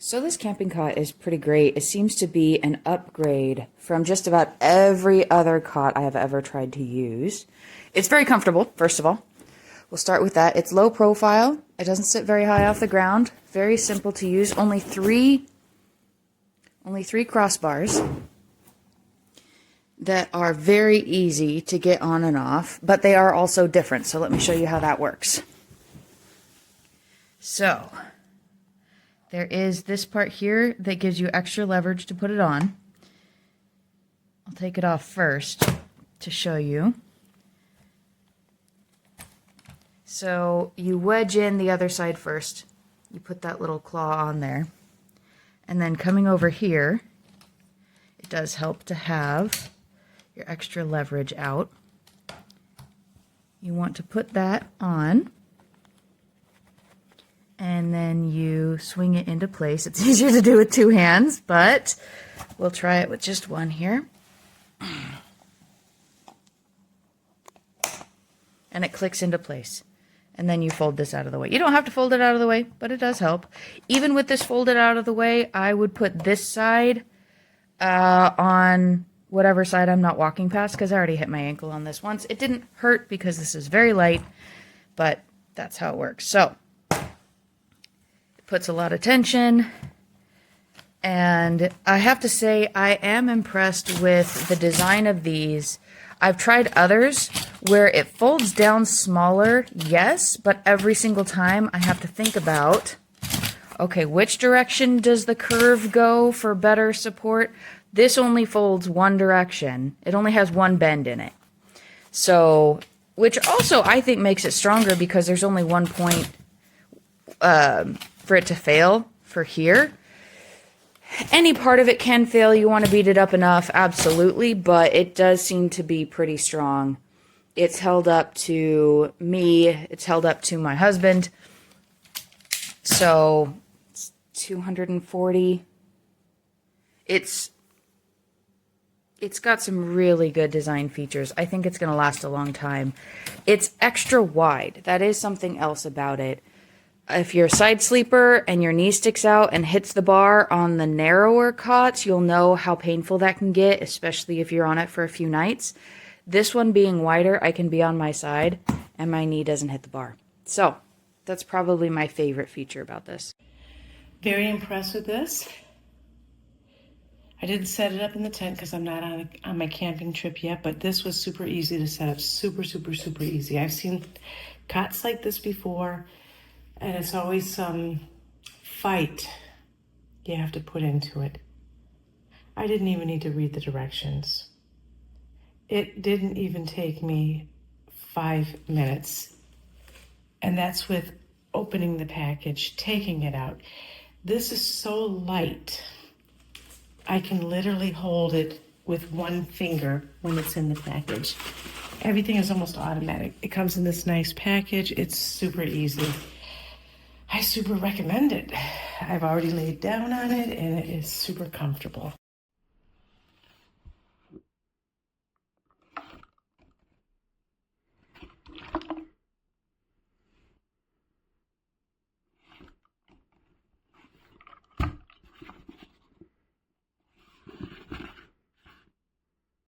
So this camping cot is pretty great. It seems to be an upgrade from just about every other cot I have ever tried to use. It's very comfortable, first of all. We'll start with that. It's low profile. It doesn't sit very high off the ground. Very simple to use. Only three crossbars that are very easy to get on and off, but they are also different. So let me show you how that works. So there is this part here that gives you extra leverage to put it on. I'll take it off first to show you. So you wedge in the other side first. You put that little claw on there. And then coming over here, it does help to have your extra leverage out. You want to put that on. And then you swing it into place. It's easier to do with two hands, but we'll try it with just one here. And it clicks into place. And then you fold this out of the way. You don't have to fold it out of the way, but it does help. Even with this folded out of the way, I would put this side on whatever side I'm not walking past, because I already hit my ankle on this once. It didn't hurt because this is very light, but that's how it works. So puts a lot of tension, and I have to say I am impressed with the design of these. I've tried others where it folds down smaller, yes, but every single time I have to think about, okay, which direction does the curve go for better support? This only folds one direction. It only has one bend in it. So, which also I think makes it stronger because there's only one point for it to fail for here. Any part of it can fail. You want to beat it up enough, absolutely, but it does seem to be pretty strong. It's held up to me. It's held up to my husband. So it's 240. It's got some really good design features. I think it's going to last a long time. It's extra wide. That is something else about it. If you're a side sleeper and your knee sticks out and hits the bar on the narrower cots, you'll know how painful that can get, especially if you're on it for a few nights. This one being wider, I can be on my side and my knee doesn't hit the bar. So that's probably my favorite feature about this. Very impressed with this. I didn't set it up in the tent because I'm not on my camping trip yet, but this was super easy to set up. Super, super, super easy. I've seen cots like this before, and it's always some fight you have to put into it. I didn't even need to read the directions. It didn't even take me 5 minutes. And that's with opening the package, taking it out. This is so light. I can literally hold it with one finger when it's in the package. Everything is almost automatic. It comes in this nice package. It's super easy. I super recommend it. I've already laid down on it and it is super comfortable.